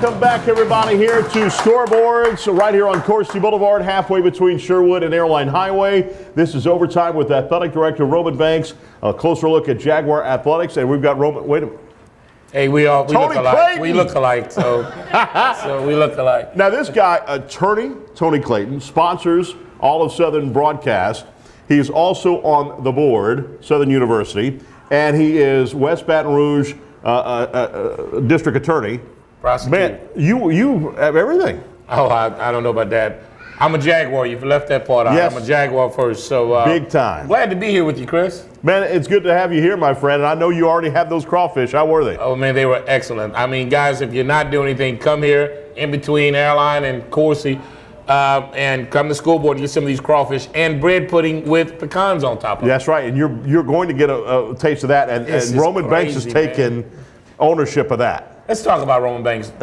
Welcome back, everybody, here to Scoreboards, right here on Coursey Boulevard, halfway between Sherwood and Airline Highway. This is Overtime with Athletic Director Roman Banks. A closer look at Jaguar Athletics, and we've got Roman. Wait a minute. Hey, we look alike. Clayton. We look alike, so we look alike. Now, this guy, attorney Tony Clayton, sponsors all of Southern Broadcast. He's also on the board, Southern University, and he is West Baton Rouge district attorney. Prosecutor. Man, you have everything. Oh, I don't know about that. I'm a Jaguar. You've left that part out. Yes. I'm a Jaguar first, so big time. Glad to be here with you, Chris. Man, it's good to have you here, my friend. And I know you already have those crawfish. How were they? Oh man, they were excellent. I mean, guys, if you're not doing anything, come here in between Airline and Coursey, and come to Scoreboard and get some of these crawfish and bread pudding with pecans on top of it. That's right, and you're going to get a taste of that. And Roman Banks has taken ownership of that. Let's talk about Roman Banks.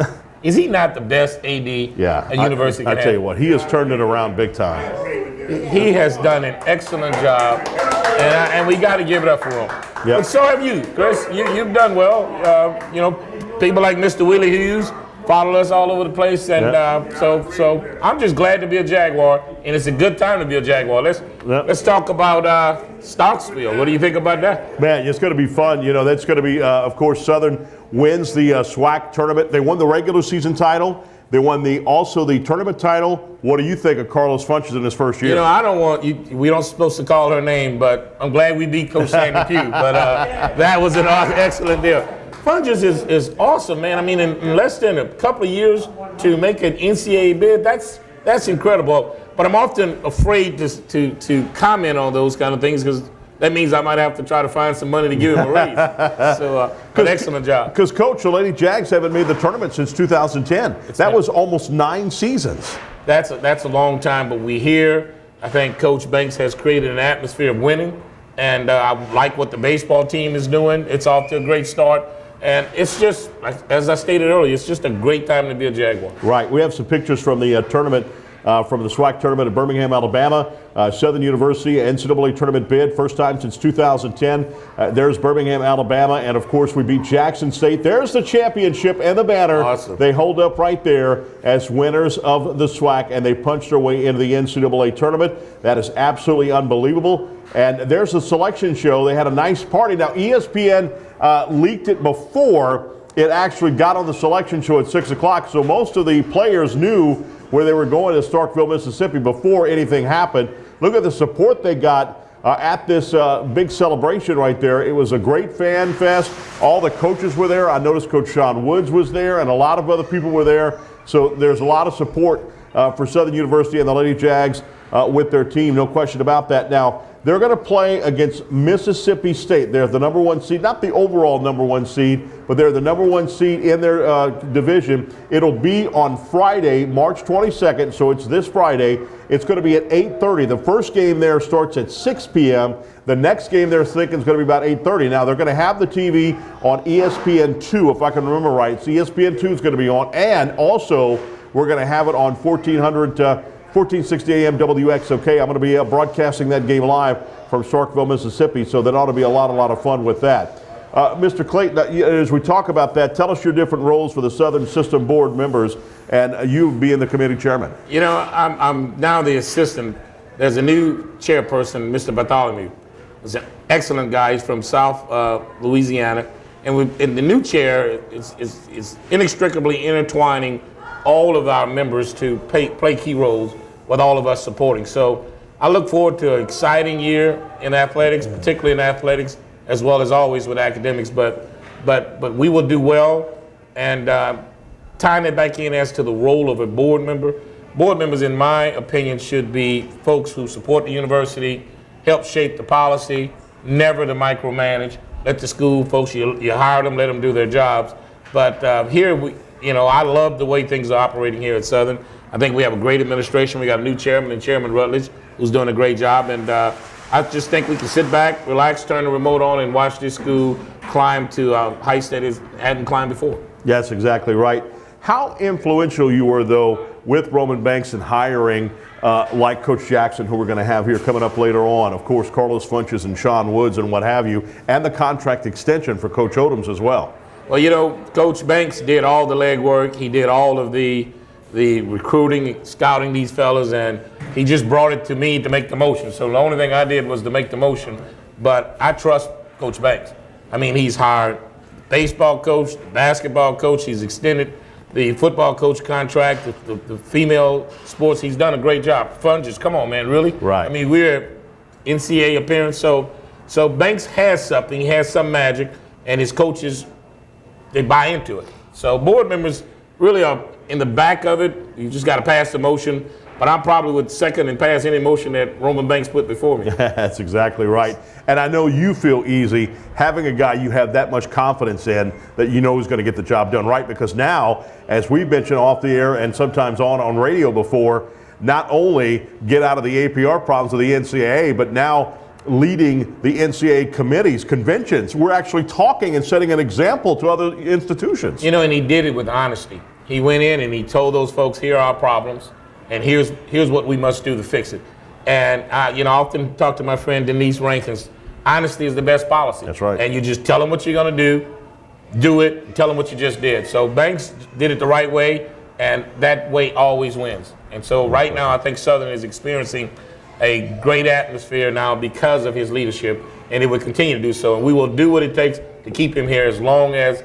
Is he not the best AD a university can I tell you what, he has turned it around big time. He has done an excellent job, and we got to give it up for him. Yep. But so have you, Chris. You've done well. People like Mr. Willie Hughes followed us all over the place, and so I'm just glad to be a Jaguar, and it's a good time to be a Jaguar. Let's talk about Starksville. What do you think about that? Man, it's going to be fun. You know, that's going to be, of course, Southern wins the SWAC tournament. They won the regular season title. They won also the tournament title. What do you think of Carlos Funches in his first year? You know, I don't want you. We don't supposed to call her name, but I'm glad we beat Coach Sandy Pugh. But that was an excellent deal. Funches is awesome, man. I mean, in less than a couple of years to make an NCAA bid, that's incredible. But I'm often afraid to comment on those kind of things because that means I might have to try to find some money to give him a raise. So, an excellent job. Because, Coach, the Lady Jags haven't made the tournament since 2010. That was almost 9 seasons. That's a long time, but we're here. I think Coach Banks has created an atmosphere of winning, and I like what the baseball team is doing. It's off to a great start. And it's just, as I stated earlier, it's just a great time to be a Jaguar. Right. We have some pictures from the tournament, from the SWAC tournament in Birmingham, Alabama. Southern University NCAA tournament bid, first time since 2010. There's Birmingham, Alabama, and of course we beat Jackson State. There's the championship and the banner. Awesome. They hold up right there as winners of the SWAC, and they punched their way into the NCAA tournament. That is absolutely unbelievable. And there's the selection show. They had a nice party. Now ESPN leaked it before it actually got on the selection show at 6 o'clock, so most of the players knew where they were going to Starkville, Mississippi before anything happened. Look at the support they got at this big celebration right there. It was a great fan fest. All the coaches were there. I noticed Coach Sean Woods was there, and a lot of other people were there. So there's a lot of support for Southern University and the Lady Jags with their team, no question about that. Now, they're going to play against Mississippi State. They're the number 1 seed, not the overall number 1 seed, but they're the number 1 seed in their division. It'll be on Friday, March 22nd, so it's this Friday. It's going to be at 8:30. The first game there starts at 6 p.m. The next game they're thinking is going to be about 8:30. Now, they're going to have the TV on ESPN2, if I can remember right. So ESPN2 is going to be on, and also we're going to have it on 1460 AM WXOK. I'm going to be broadcasting that game live from Starkville, Mississippi, so that ought to be a lot of fun with that. Mr. Clayton, as we talk about that, tell us your different roles for the Southern System Board members, and you being the committee chairman. You know, I'm now the assistant. There's a new chairperson, Mr. Bartholomew. He's an excellent guy. He's from South Louisiana. And the new chair is inextricably intertwining all of our members to play key roles with all of us supporting. So I look forward to an exciting year in athletics, particularly in athletics, as well as always with academics. But we will do well. And tying it back in as to the role of a board member, board members, in my opinion, should be folks who support the university, help shape the policy, never to micromanage. Let the school folks, you hire them, let them do their jobs. But here I love the way things are operating here at Southern. I think we have a great administration. We got a new chairman and Chairman Rutledge, who's doing a great job. And I just think we can sit back, relax, turn the remote on, and watch this school climb to heights that it hadn't climbed before. Yes, exactly right. How influential you were, though, with Roman Banks in hiring like Coach Jackson, who we're going to have here coming up later on. Of course, Carlos Funches and Sean Woods and what have you, and the contract extension for Coach Odoms as well. Well, you know, Coach Banks did all the legwork. He did all of the recruiting, scouting these fellas, and he just brought it to me to make the motion. So the only thing I did was to make the motion. But I trust Coach Banks. I mean, he's hired baseball coach, basketball coach. He's extended the football coach contract, the female sports. He's done a great job. Fun, just come on, man, really? Right. I mean, we're NCAA appearance, so Banks has something. He has some magic, and his coaches, they buy into it. So board members really are in the back of it. You just got to pass the motion. But I probably would second and pass any motion that Roman Banks put before me. That's exactly right. And I know you feel easy having a guy you have that much confidence in that you know is going to get the job done right. Because now, as we've mentioned off the air and sometimes on radio before, not only get out of the APR problems of the NCAA, but now leading the NCAA committees, conventions. We're actually talking and setting an example to other institutions. You know, and he did it with honesty. He went in and he told those folks, here are our problems. And here's what we must do to fix it. And I often talk to my friend Denise Rankins. Honesty is the best policy. That's right. And you just tell them what you're going to do it, and tell them what you just did. So Banks did it the right way, and that way always wins. And so right now I think Southern is experiencing a great atmosphere now because of his leadership, and it will continue to do so. And we will do what it takes to keep him here as long as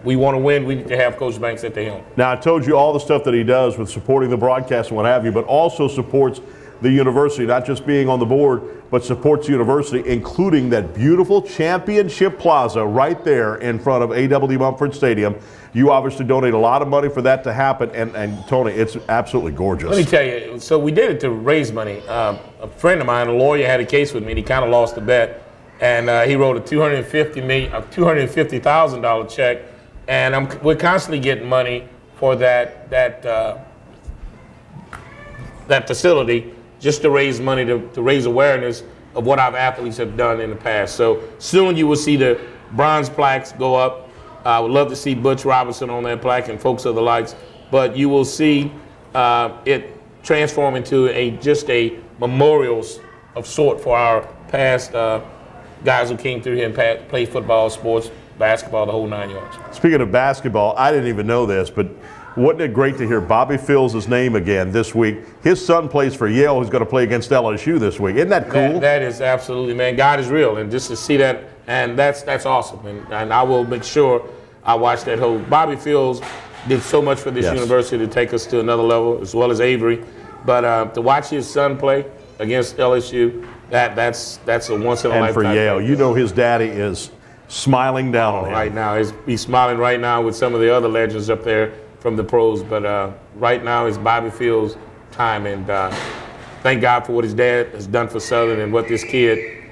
we want to win. We need to have Coach Banks at the helm. Now, I told you all the stuff that he does with supporting the broadcast and what have you, but also supports the university, not just being on the board, but supports the university, including that beautiful Championship Plaza right there in front of A.W. Mumford Stadium. You obviously donate a lot of money for that to happen, and Tony, it's absolutely gorgeous. Let me tell you, so we did it to raise money. A friend of mine, a lawyer, had a case with me, and he kind of lost the bet. And he wrote a $250,000 check, and we're constantly getting money for that facility just to raise money to raise awareness of what our athletes have done in the past. So soon you will see the bronze plaques go up. I would love to see Butch Robinson on that plaque and folks of the likes, but you will see it transform into just a memorial of sort for our past guys who came through here and played football, sports, basketball, the whole 9 yards. Speaking of basketball, I didn't even know this, but wasn't it great to hear Bobby Fields' name again this week? His son plays for Yale, who's going to play against LSU this week. Isn't that cool? That is absolutely, man. God is real, and just to see that, and that's awesome. And I will make sure I watch that whole. Bobby Fields did so much for this university to take us to another level, as well as Avery. But to watch his son play against LSU, that's a once in a lifetime. And for Yale, you know his daddy is smiling down on him. Right now, he's smiling right now with some of the other legends up there from the pros. But right now is Bobby Fields' time, and thank God for what his dad has done for Southern and what this kid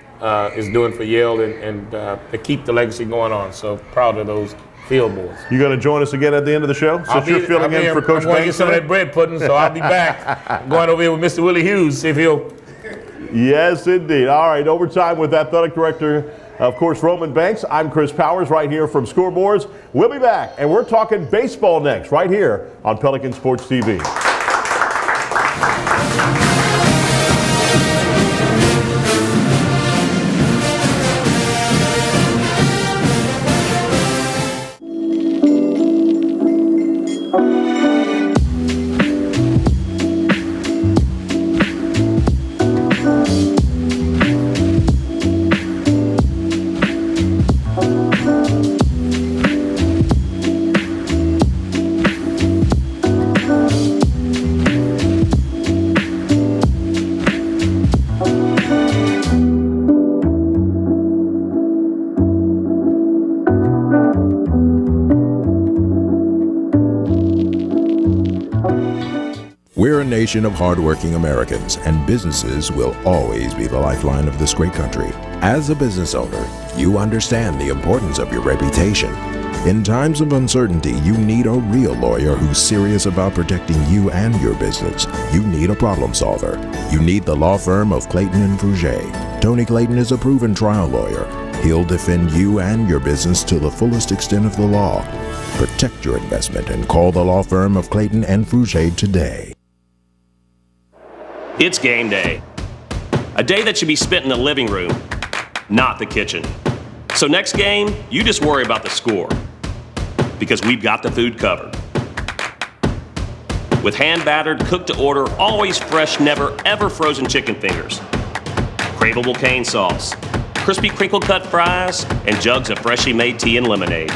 is doing for Yale, and to keep the legacy going on. So proud of those field boys. You going to join us again at the end of the show? Since you're filling in for Coach Banks. I'm going to get some of that bread pudding, so I'll be back. I'm going over here with Mr. Willie Hughes, see if he'll. Yes, indeed. All right, overtime with Athletic Director, of course, Roman Banks. I'm Chris Powers right here from Scoreboards. We'll be back, and we're talking baseball next right here on Pelican Sports TV. We're a nation of hardworking Americans, and businesses will always be the lifeline of this great country. As a business owner, you understand the importance of your reputation. In times of uncertainty, you need a real lawyer who's serious about protecting you and your business. You need a problem solver. You need the law firm of Clayton and Fruget. Tony Clayton is a proven trial lawyer. He'll defend you and your business to the fullest extent of the law. Protect your investment and call the law firm of Clayton and Fruget today. It's game day. A day that should be spent in the living room, not the kitchen. So next game, you just worry about the score, because we've got the food covered. With hand-battered, cooked-to-order, always fresh, never ever frozen chicken fingers, craveable cane sauce, crispy crinkle-cut fries, and jugs of freshly made tea and lemonade.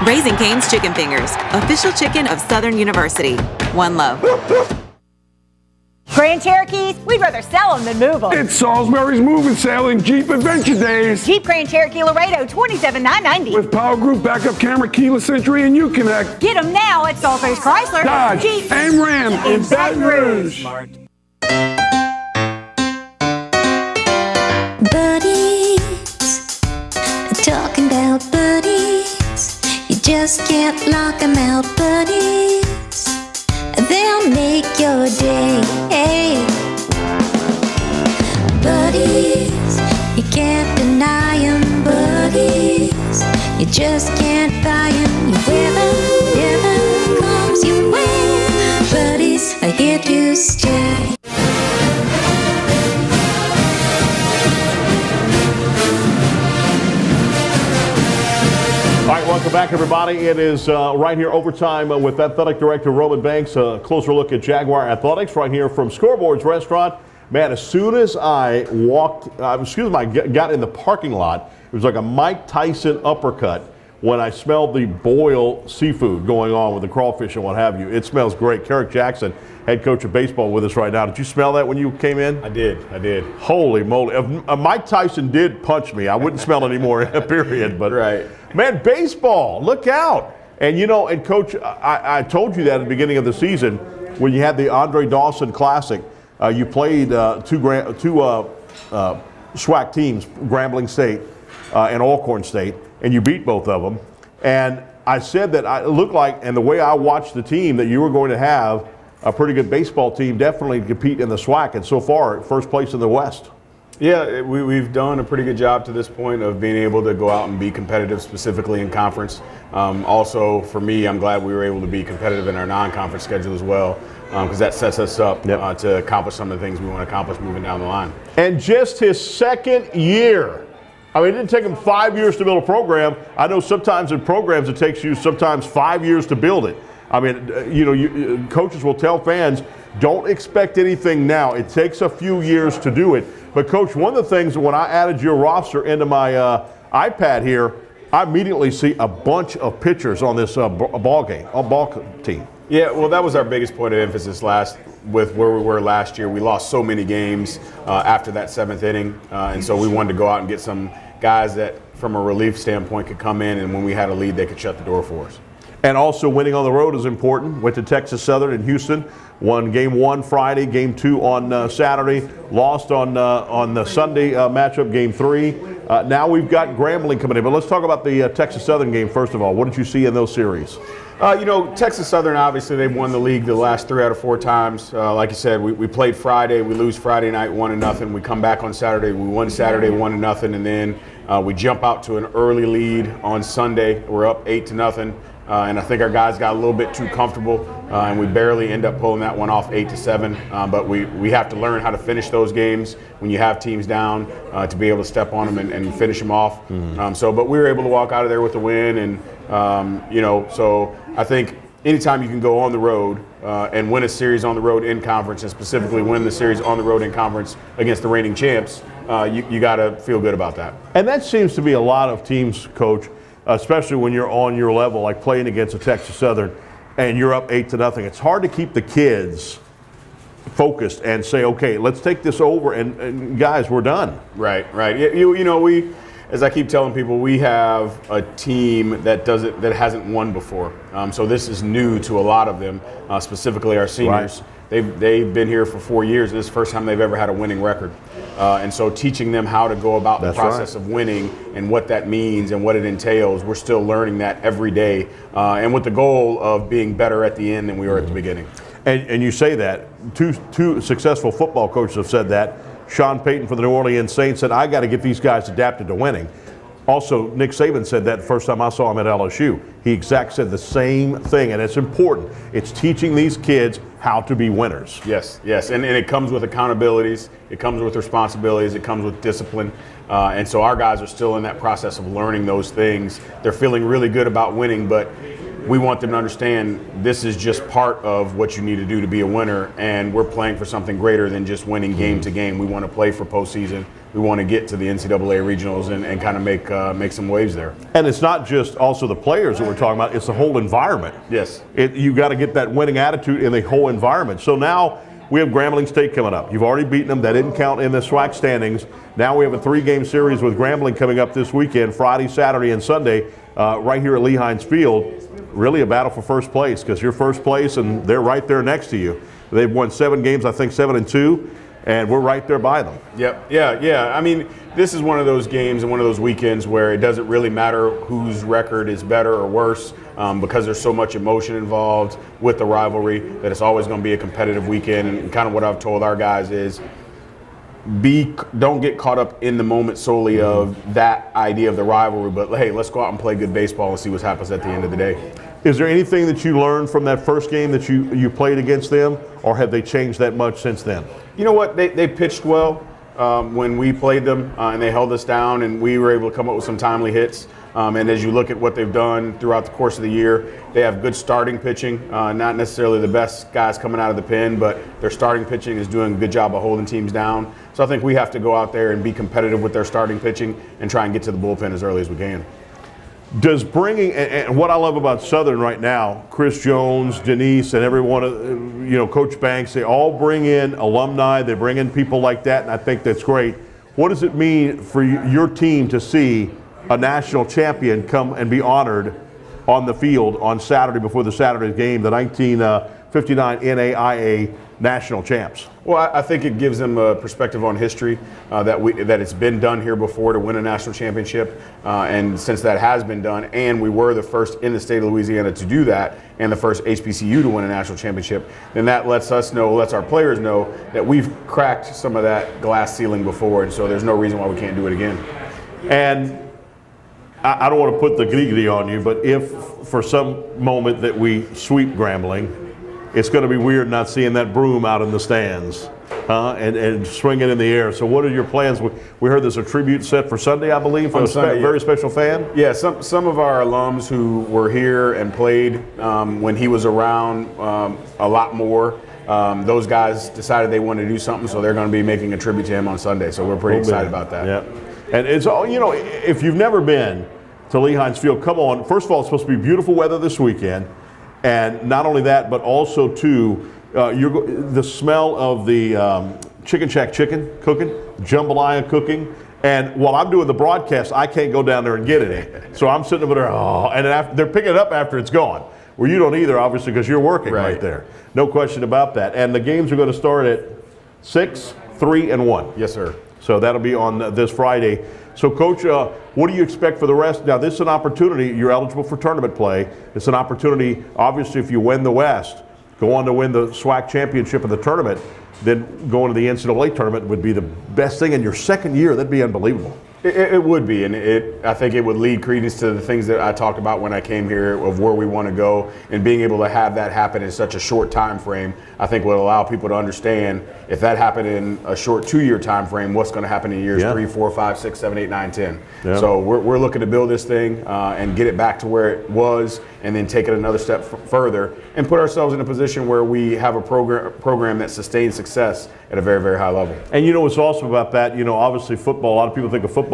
Raising Cane's Chicken Fingers, official chicken of Southern University. One love. Grand Cherokees, we'd rather sell them than move them. It's Salisbury's Move and Sale and Jeep Adventure Days. Jeep Grand Cherokee Laredo, $27,990. With Power Group backup camera, keyless entry, and Uconnect. Get them now at Salisbury's Chrysler, Dodge, Jeep, and Ram in Baton Rouge. Buddies, talking about buddies. You just can't lock them out, buddies. They'll make your day. Buddies, you can't deny them, buddies. You just can't buy them. You wear them, never comes your way. Buddies are here to stay. All right, welcome back, everybody. It is right here overtime with Athletic Director Roman Banks. A closer look at Jaguar Athletics right here from Scoreboards Restaurant. Man, as soon as I got in the parking lot, it was like a Mike Tyson uppercut when I smelled the boiled seafood going on with the crawfish and what have you. It smells great. Carrick Jackson, head coach of baseball, with us right now. Did you smell that when you came in? I did. Holy moly. If Mike Tyson did punch me, I wouldn't smell anymore, period. But Right. Man, baseball, look out. And, and Coach, I told you that at the beginning of the season when you had the Andre Dawson Classic. You played two SWAC teams, Grambling State and Alcorn State, and you beat both of them. And I said that it looked like, and the way I watched the team, that you were going to have a pretty good baseball team, definitely compete in the SWAC, and so far, first place in the West. Yeah, we've done a pretty good job to this point of being able to go out and be competitive, specifically in conference. Also, for me, I'm glad we were able to be competitive in our non-conference schedule as well, because that sets us up to accomplish some of the things we want to accomplish moving down the line. And just his second year. I mean, it didn't take him 5 years to build a program. I know sometimes in programs it takes you sometimes 5 years to build it. I mean, coaches will tell fans, don't expect anything now. It takes a few years to do it. But, Coach, one of the things when I added your roster into my iPad here, I immediately see a bunch of pitchers on this ball team. Yeah, well, that was our biggest point of emphasis with where we were last year. We lost so many games after that seventh inning, and so we wanted to go out and get some guys that, from a relief standpoint, could come in, and when we had a lead, they could shut the door for us. And also winning on the road is important. Went to Texas Southern in Houston, won game 1 Friday, game 2 on Saturday, lost on the Sunday matchup, game 3. Now we've got Grambling coming in. But let's talk about the Texas Southern game first of all. What did you see in those series? Texas Southern, obviously, they've won the league the last 3 out of 4 times. Like you said, we played Friday. We lose Friday night 1-0. We come back on Saturday. We won Saturday 1-0. And then we jump out to an early lead on Sunday. We're up 8-0. And I think our guys got a little bit too comfortable, and we barely end up pulling that one off 8-7. But we have to learn how to finish those games when you have teams down to be able to step on them and finish them off. But we were able to walk out of there with a win, and so I think anytime you can go on the road and win a series on the road in conference, and specifically win the series on the road in conference against the reigning champs, you got to feel good about that. And that seems to be a lot of teams, Coach, especially when you're on your level, like playing against a Texas Southern, and you're up 8-0. It's hard to keep the kids focused and say, okay, let's take this over, and guys, we're done. Right. We, as I keep telling people, we have a team that hasn't won before. So this is new to a lot of them, specifically our seniors. Right. They've been here for 4 years, and this is the first time they've ever had a winning record. And so teaching them how to go about the process of winning and what that means and what it entails, we're still learning that every day, and with the goal of being better at the end than we were at the beginning. And you say that. Two successful football coaches have said that. Sean Payton for the New Orleans Saints said, I got to get these guys adapted to winning. Also, Nick Saban said that the first time I saw him at LSU. He said the same thing, and it's important. It's teaching these kids how to be winners. Yes, and it comes with accountabilities. It comes with responsibilities. It comes with discipline. And so our guys are still in that process of learning those things. They're feeling really good about winning, but we want them to understand this is just part of what you need to do to be a winner, and we're playing for something greater than just winning game to game. We want to play for postseason. We want to get to the NCAA regionals and kind of make some waves there. And it's not just also the players that we're talking about, it's the whole environment. Yes. You got to get that winning attitude in the whole environment. So now we have Grambling State coming up. You've already beaten them. That didn't count in the SWAC standings. Now we have a 3-game series with Grambling coming up this weekend, Friday, Saturday, and Sunday, right here at Lee Hines Field. Really a battle for first place because you're first place and they're right there next to you. They've won 7 games, I think 7-2. And we're right there by them. Yep. Yeah. I mean, this is one of those games and one of those weekends where it doesn't really matter whose record is better or worse because there's so much emotion involved with the rivalry that it's always going to be a competitive weekend. And kind of what I've told our guys is don't get caught up in the moment solely of that idea of the rivalry, but hey, let's go out and play good baseball and see what happens at the end of the day. Is there anything that you learned from that first game that you played against them, or have they changed that much since then? You know what? They pitched well when we played them, and they held us down, and we were able to come up with some timely hits. And as you look at what they've done throughout the course of the year, they have good starting pitching, not necessarily the best guys coming out of the pen, but their starting pitching is doing a good job of holding teams down. So I think we have to go out there and be competitive with their starting pitching and try and get to the bullpen as early as we can. Does bringing, and what I love about Southern right now, Chris Jones, Denise, and everyone, Coach Banks, they all bring in alumni, they bring in people like that, and I think that's great. What does it mean for your team to see a national champion come and be honored on the field on Saturday before the Saturday game, the 1959 NAIA national champs? Well, I think it gives them a perspective on history that it's been done here before to win a national championship, and since that has been done, and we were the first in the state of Louisiana to do that, and the first HBCU to win a national championship, then that lets our players know that we've cracked some of that glass ceiling before, and so there's no reason why we can't do it again. And I don't want to put the giddy on you, but if for some moment that we sweep Grambling, it's going to be weird not seeing that broom out in the stands and swinging in the air. So what are your plans? We heard there's a tribute set for Sunday, I believe, for a very special fan. Yeah, some of our alums who were here and played when he was around a lot more, those guys decided they wanted to do something, so they're going to be making a tribute to him on Sunday. So we're pretty excited about that. Yeah. And it's all, if you've never been to Lee Hines Field, come on. First of all, it's supposed to be beautiful weather this weekend. And not only that, but also, too, the smell of the Chicken Shack chicken cooking, jambalaya cooking. And while I'm doing the broadcast, I can't go down there and get it. So I'm sitting over there, and they're picking it up after it's gone. Well, you don't either, obviously, because you're working right there. No question about that. And the games are going to start at 6, 3, and 1. Yes, sir. So that'll be on this Friday. So, Coach, what do you expect for the rest? Now, this is an opportunity. You're eligible for tournament play. It's an opportunity, obviously, if you win the West, go on to win the SWAC championship in the tournament, then going to the NCAA tournament would be the best thing in your second year. That'd be unbelievable. It would be, and I think it would lead credence to the things that I talked about when I came here of where we want to go, and being able to have that happen in such a short time frame, I think will allow people to understand if that happened in a short 2-year time frame, what's going to happen in years 3, 4, 5, 6, 7, 8, 9, 10. Yeah. So we're looking to build this thing and get it back to where it was, and then take it another step further and put ourselves in a position where we have a program that sustains success at a very, very high level. And what's awesome about that, obviously football, a lot of people think of football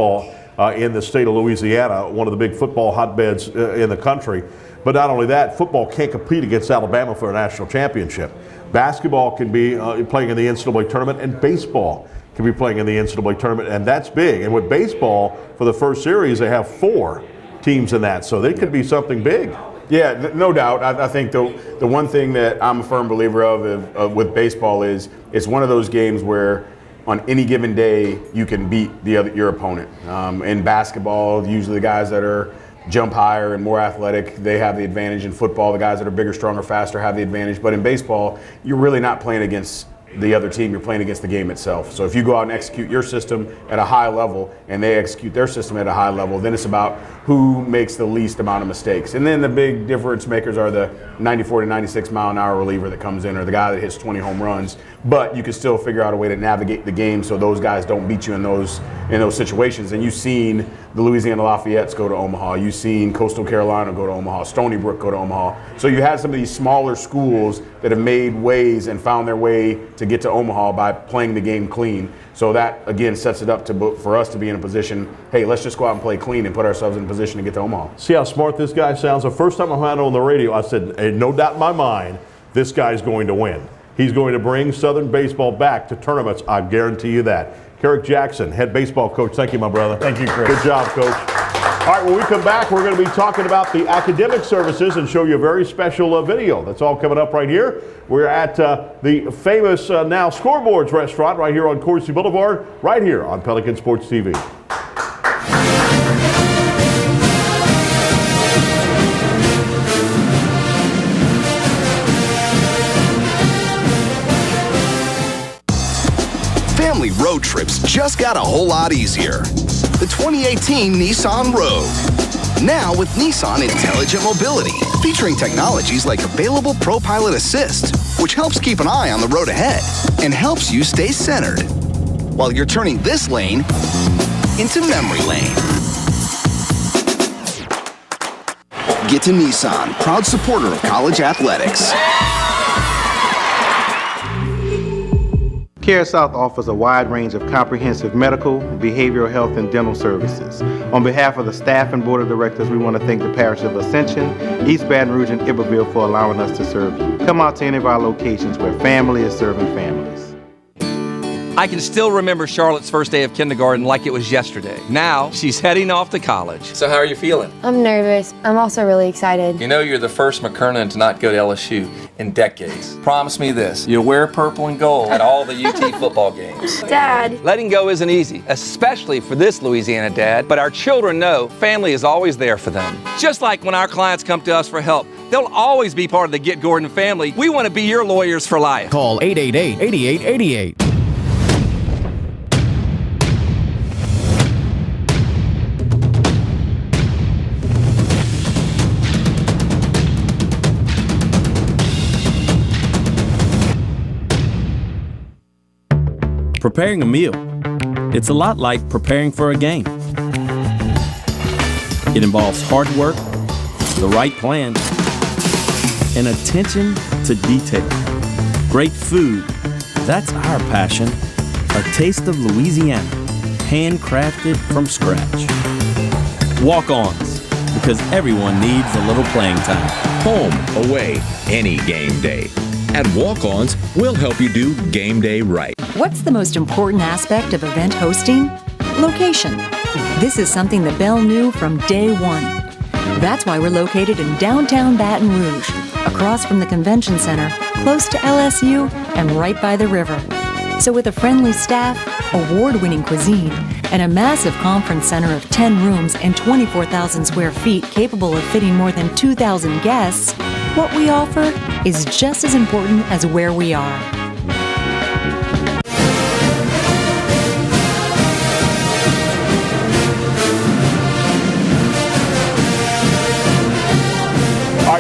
in the state of Louisiana, one of the big football hotbeds in the country. But not only that, football can't compete against Alabama for a national championship. Basketball can be playing in the NCAA tournament, and baseball can be playing in the NCAA tournament, and that's big. And with baseball, for the first series, they have 4 teams in that, so they could be something big. Yeah, no doubt. I think the one thing that I'm a firm believer of with baseball is it's one of those games where on any given day you can beat your opponent. In basketball, usually the guys that jump higher and more athletic, they have the advantage. In football, the guys that are bigger, stronger, faster have the advantage. But in baseball, you're really not playing against the other team. You're playing against the game itself. So if you go out and execute your system at a high level and they execute their system at a high level, then it's about who makes the least amount of mistakes. And then the big difference makers are the 94 to 96 mile an hour reliever that comes in, or the guy that hits 20 home runs. But you can still figure out a way to navigate the game so those guys don't beat you in those situations. And you've seen the Louisiana Lafayette's go to Omaha. You've seen Coastal Carolina go to Omaha, Stony Brook go to Omaha. So you had some of these smaller schools that have made ways and found their way to get to Omaha by playing the game clean. So that, again, sets it up for us to be in a position, hey, let's just go out and play clean and put ourselves in a position to get to Omaha. See how smart this guy sounds? The first time I heard it on the radio, I said, hey, no doubt in my mind, this guy's going to win. He's going to bring Southern baseball back to tournaments. I guarantee you that. Kerrick Jackson, head baseball coach. Thank you, my brother. Thank you, Chris. Good job, Coach. All right, when we come back, we're going to be talking about the academic services and show you a very special video. That's all coming up right here. We're at the famous now Scoreboards restaurant right here on Coursey Boulevard, right here on Pelican Sports TV. Family road trips just got a whole lot easier. The 2018 Nissan Rogue. Now with Nissan Intelligent Mobility, featuring technologies like available ProPilot Assist, which helps keep an eye on the road ahead and helps you stay centered while you're turning this lane into memory lane. Get to Nissan, proud supporter of college athletics. CareSouth offers a wide range of comprehensive medical, behavioral health, and dental services. On behalf of the staff and board of directors, we want to thank the Parish of Ascension, East Baton Rouge, and Iberville for allowing us to serve you. Come out to any of our locations where family is serving families. I can still remember Charlotte's first day of kindergarten like it was yesterday. Now, she's heading off to college. So how are you feeling? I'm nervous. I'm also really excited. You know you're the first McKernan to not go to LSU in decades. Promise me this, you'll wear purple and gold at all the UT football games. Dad. Letting go isn't easy, especially for this Louisiana dad, but our children know family is always there for them. Just like when our clients come to us for help, they'll always be part of the Get Gordon family. We want to be your lawyers for life. Call 888-8888. Preparing a meal. It's a lot like preparing for a game. It involves hard work, the right plan, and attention to detail. Great food, that's our passion. A taste of Louisiana, handcrafted from scratch. Walk-ons, because everyone needs a little playing time. Home, away, any game day. At Walk-Ons, we'll help you do game day right. What's the most important aspect of event hosting? Location. This is something that Bell knew from day one. That's why we're located in downtown Baton Rouge, across from the convention center, close to LSU, and right by the river. So with a friendly staff, award-winning cuisine, and a massive conference center of 10 rooms and 24,000 square feet capable of fitting more than 2,000 guests, what we offer is just as important as where we are.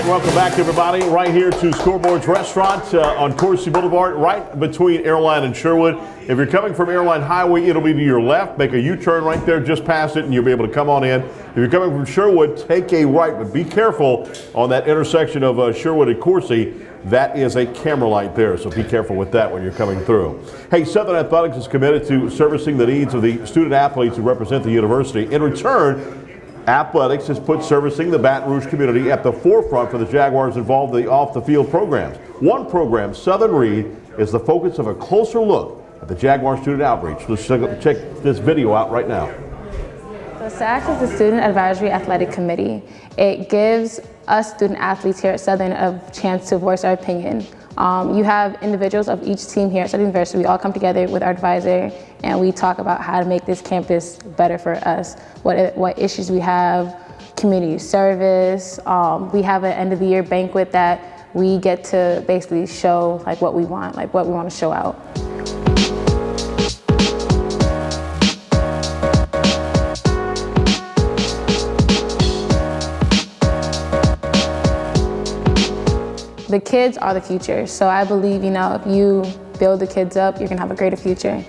Welcome back, everybody, right here to Scoreboards Restaurant on Coursey Boulevard, right between Airline and Sherwood. If you're coming from Airline Highway, it'll be to your left. Make a U-turn right there, just past it, and you'll be able to come on in. If you're coming from Sherwood, take a right, but be careful on that intersection of Sherwood and Coursey. That is a camera light there, so be careful with that when you're coming through. Hey, Southern Athletics is committed to servicing the needs of the student athletes who represent the university. In return, Athletics has put servicing the Baton Rouge community at the forefront for the Jaguars involved in the off-the-field programs. One program, Southern Read, is the focus of a closer look at the Jaguar student outreach. Let's check this video out right now. So SACS is the Student Advisory Athletic Committee. It gives us student athletes here at Southern a chance to voice our opinion. You have individuals of each team here at Southern University. We all come together with our advisor and we talk about how to make this campus better for us, what issues we have, community service. We have an end of the year banquet that we get to basically show like what we want to show out. The kids are the future, so I believe, if you build the kids up, you're gonna have a greater future.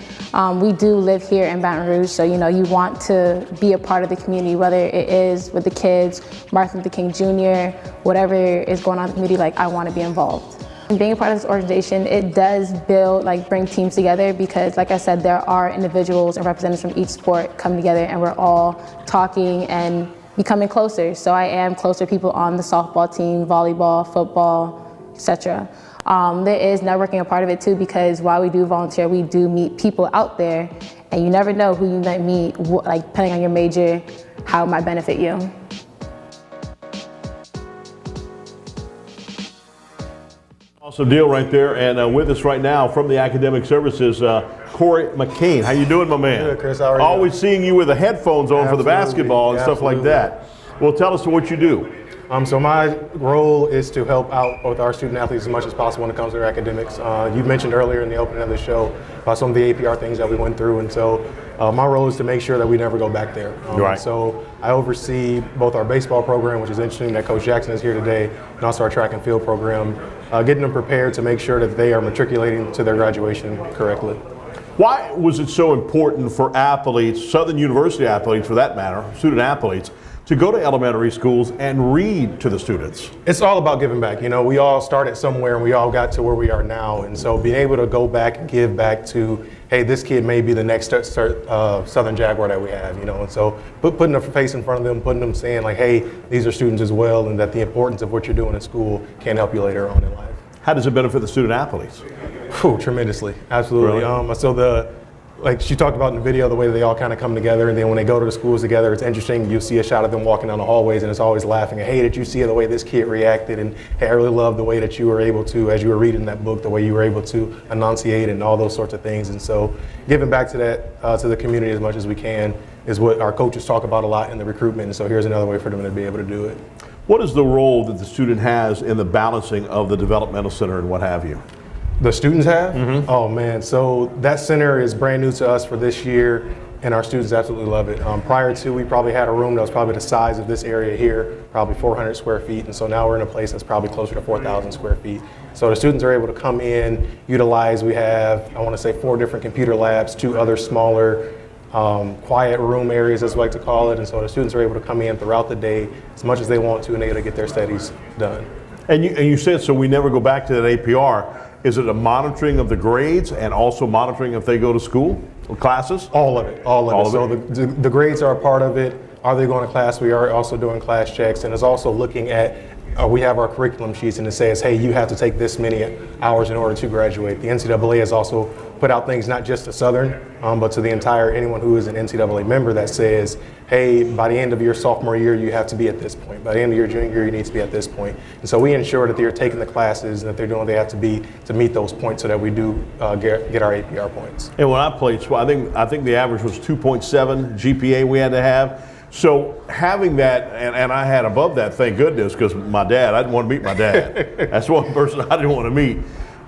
We do live here in Baton Rouge, so you want to be a part of the community, whether it is with the kids, Martin Luther King Jr., whatever is going on in the community, like I want to be involved. And being a part of this organization, it does bring teams together because, like I said, there are individuals and representatives from each sport coming together and we're all talking and becoming closer. So I am closer to people on the softball team, volleyball, football, etc. There is networking a part of it too, because while we do volunteer, we do meet people out there, and you never know who you might meet, depending on your major, how it might benefit you. Awesome deal right there, and with us right now from the Academic Services, Corey McCain. How you doing, my man? Good, Chris. How are you? Always seeing you with the headphones on for the basketball and stuff like that. Well, tell us what you do. So my role is to help out with our student athletes as much as possible when it comes to their academics. You mentioned earlier in the opening of the show about some of the APR things that we went through, and so my role is to make sure that we never go back there. Right. So I oversee both our baseball program, which is interesting that Coach Jackson is here today, and also our track and field program, getting them prepared to make sure that they are matriculating to their graduation correctly. Why was it so important for athletes, Southern University athletes for that matter, student athletes, to go to elementary schools and read to the students? It's all about giving back. We all started somewhere and we all got to where we are now. And so being able to go back and give back to, hey, this kid may be the next Southern Jaguar that we have, and so putting a face in front of them, putting them saying like, hey, these are students as well, and that the importance of what you're doing in school can help you later on in life. How does it benefit the student athletes? Tremendously, absolutely. Really? Like she talked about in the video, the way they all kind of come together, and then when they go to the schools together, it's interesting. You see a shot of them walking down the hallways, and it's always laughing. Hey, did you see the way this kid reacted? And hey, I really love the way that you were able to, as you were reading that book, the way you were able to enunciate and all those sorts of things. And so, giving back to that to the community as much as we can is what our coaches talk about a lot in the recruitment. And so, here's another way for them to be able to do it. What is the role that the student has in the balancing of the developmental center and what have you? The students have? Mm-hmm. Oh man, so that center is brand new to us for this year, and our students absolutely love it. Prior to, we probably had a room that was probably the size of this area here, probably 400 square feet, and so now we're in a place that's probably closer to 4,000 square feet. So the students are able to come in, utilize, we have, I want to say 4 different computer labs, 2 other smaller quiet room areas, as we like to call it, and so the students are able to come in throughout the day as much as they want to, and able to get their studies done. And you said, so we never go back to that APR. Is it a monitoring of the grades and also monitoring if they go to school or classes? All of it, all of it. So the grades are a part of it. Are they going to class? We are also doing class checks, and it's also looking at, we have our curriculum sheets, and it says, hey, you have to take this many hours in order to graduate. The NCAA has also put out things not just to Southern, but to the entire, anyone who is an NCAA member that says, hey, by the end of your sophomore year, you have to be at this point. By the end of your junior year, you need to be at this point. And so we ensure that they're taking the classes and that they're doing what they have to be to meet those points so that we do get our APR points. And when I played, I think the average was 2.7 GPA we had to have. So having that, and I had above that, thank goodness, because my dad, I didn't want to meet my dad. That's one person I didn't want to meet.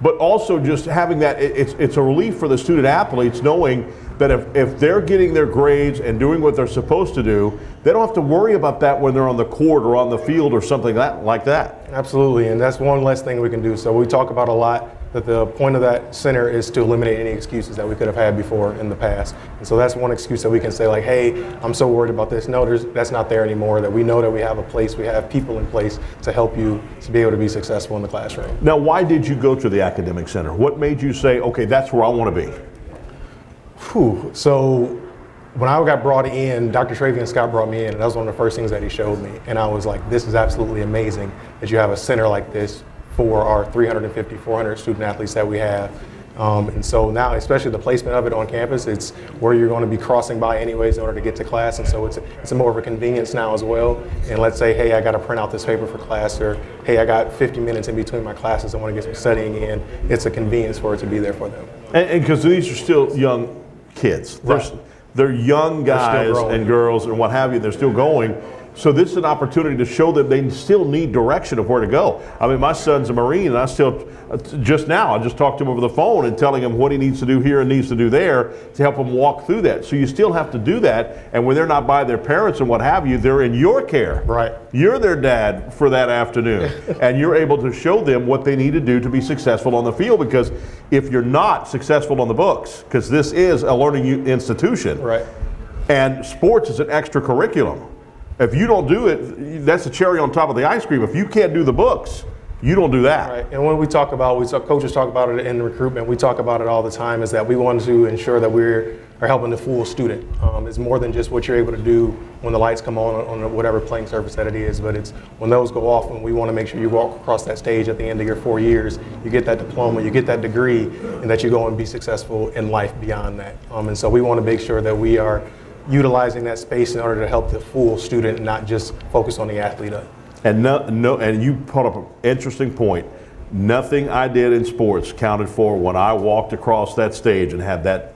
But also just having that, it's a relief for the student athletes knowing that if they're getting their grades and doing what they're supposed to do, they don't have to worry about that when they're on the court or on the field or something like that. Absolutely, and that's one less thing we can do. So we talk about a lot that the point of that center is to eliminate any excuses that we could have had before in the past. And so that's one excuse that we can say like, hey, I'm so worried about this. No, that's not there anymore, that we know that we have a place, we have people in place to help you to be able to be successful in the classroom. Now, why did you go to the academic center? What made you say, okay, that's where I want to be? So when I got brought in, Dr. Travian Scott brought me in, and that was one of the first things that he showed me. And I was like, this is absolutely amazing that you have a center like this for our 350, 400 student athletes that we have. And so now, especially the placement of it on campus, it's where you're going to be crossing by anyways in order to get to class. And so it's more of a convenience now as well. And let's say, hey, I got to print out this paper for class, or hey, I got 50 minutes in between my classes, I want to get some studying in. It's a convenience for it to be there for them. And because these are still young kids. Right. They're young guys and girls and what have you. They're still going. So this is an opportunity to show them they still need direction of where to go. I mean, my son's a Marine, and I still, I just talked to him over the phone and telling him what he needs to do here and needs to do there to help him walk through that. So you still have to do that, and when they're not by their parents and what have you, they're in your care. Right. You're their dad for that afternoon, and you're able to show them what they need to do to be successful on the field, because if you're not successful on the books, because this is a learning institution, right, and sports is an extra curriculum. If you don't do it, that's the cherry on top of the ice cream. If you can't do the books, you don't do that. Right. And when we talk about, coaches talk about it in recruitment, we talk about it all the time, is that we want to ensure that we're helping the full student. It's more than just what you're able to do when the lights come on whatever playing surface that it is, but it's when those go off, and we want to make sure you walk across that stage at the end of your 4 years, you get that diploma, you get that degree, and that you go and be successful in life beyond that. And so we want to make sure that we are utilizing that space in order to help the full student, not just focus on the athlete. And and you put up an interesting point. Nothing I did in sports counted for when I walked across that stage and had that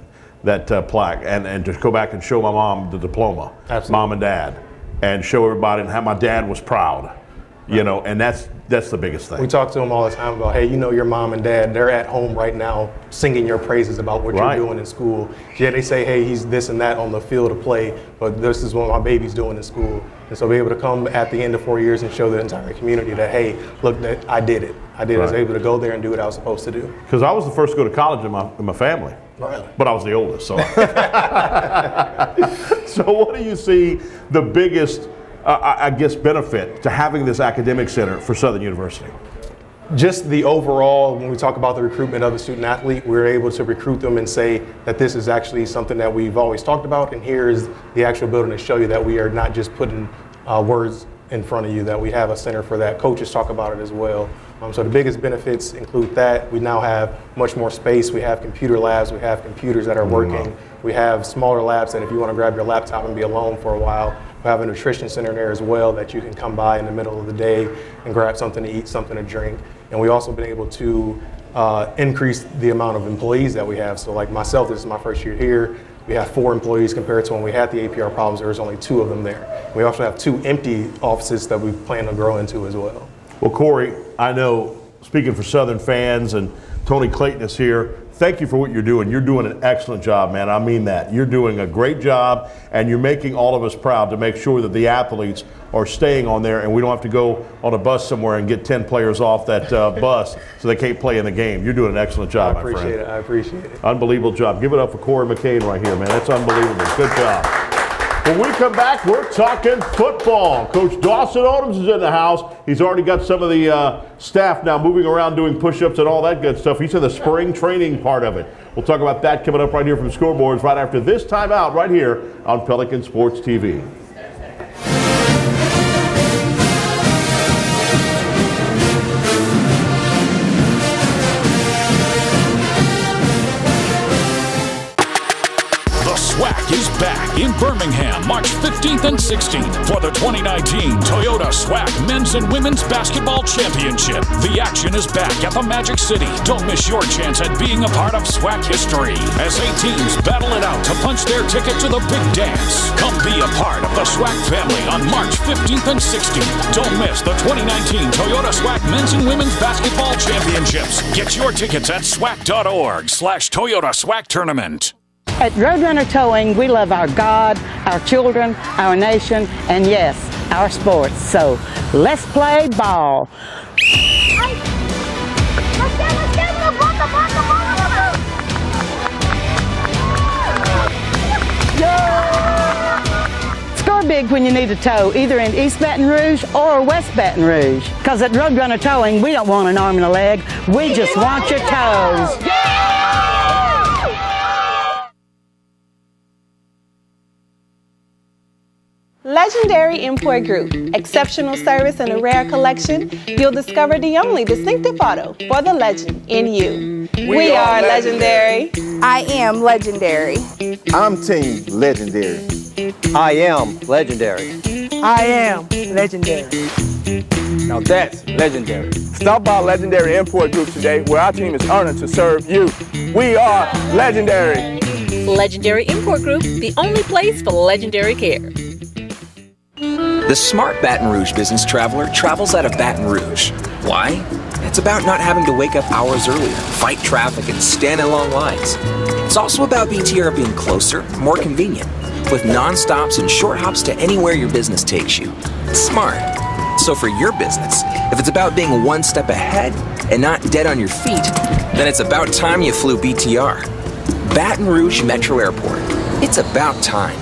plaque, and to go back and show my mom the diploma, mom and dad, and show everybody and how my dad was proud, you know, and that's the biggest thing. We talk to them all the time about, hey, you know, your mom and dad, they're at home right now singing your praises about what you're doing in school. Yeah, they say, hey, he's this and that on the field of play, but this is what my baby's doing in school. And so be able to come at the end of 4 years and show the entire community that, hey, look, that I did it. I was able to go there and do what I was supposed to do. Because I was the first to go to college in my family. Really? But I was the oldest, so. So what do you see the biggest, I guess, benefit to having this academic center for Southern University? Just the overall, when we talk about the recruitment of the student athlete, we're able to recruit them and say that this is actually something that we've always talked about, and here is the actual building to show you that we are not just putting words in front of you, that we have a center for that. Coaches talk about it as well. So the biggest benefits include that. We now have much more space. We have computer labs. We have computers that are working. We have smaller labs that if you want to grab your laptop and be alone for a while, we have a nutrition center there as well that you can come by in the middle of the day and grab something to eat, something to drink. And we've also been able to increase the amount of employees that we have. So like myself, this is my first year here. We have 4 employees compared to when we had the APR problems, there was only 2 of them there. We also have 2 empty offices that we plan to grow into as well. Well, Corey, I know, speaking for Southern fans, and Tony Clayton is here, thank you for what you're doing. You're doing an excellent job, man. I mean that. You're doing a great job, and you're making all of us proud to make sure that the athletes are staying on there, and we don't have to go on a bus somewhere and get 10 players off that bus so they can't play in the game. You're doing an excellent job, my friend. I appreciate it. Unbelievable job. Give it up for Corey McCain right here, man. That's unbelievable. Good job. When we come back, we're talking football. Coach Dawson Odums is in the house. He's already got some of the staff now moving around doing push-ups and all that good stuff. He's in the spring training part of it. We'll talk about that coming up right here from Scoreboards right after this timeout right here on Pelican Sports TV. SWAC is back in Birmingham, March 15th and 16th for the 2019 Toyota SWAC Men's and Women's Basketball Championship. The action is back at the Magic City. Don't miss your chance at being a part of SWAC history as 8 teams battle it out to punch their ticket to the big dance. Come be a part of the SWAC family on March 15th and 16th. Don't miss the 2019 Toyota SWAC Men's and Women's Basketball Championships. Get your tickets at swac.org/Toyota SWAC Tournament. At Roadrunner Towing, we love our God, our children, our nation, and yes, our sports. So let's play ball. Score big when you need a tow, either in East Baton Rouge or West Baton Rouge. Because at Roadrunner Towing, we don't want an arm and a leg. We just want your toes. Legendary Import Group. Exceptional service and a rare collection. You'll discover the only distinctive auto for the legend in you. We are legendary. I am legendary. I'm Team Legendary. I am legendary. I am legendary. Now that's legendary. Stop by Legendary Import Group today, where our team is honored to serve you. We are legendary. Legendary Import Group, the only place for legendary care. The The smart Baton Rouge business traveler travels out of Baton Rouge. Why? It's about not having to wake up hours earlier, fight traffic, and stand in long lines. It's also about BTR being closer, more convenient, with non-stops and short hops to anywhere your business takes you. It's smart. So for your business, if it's about being one step ahead and not dead on your feet, then it's about time you flew BTR. Baton Rouge Metro Airport. It's about time.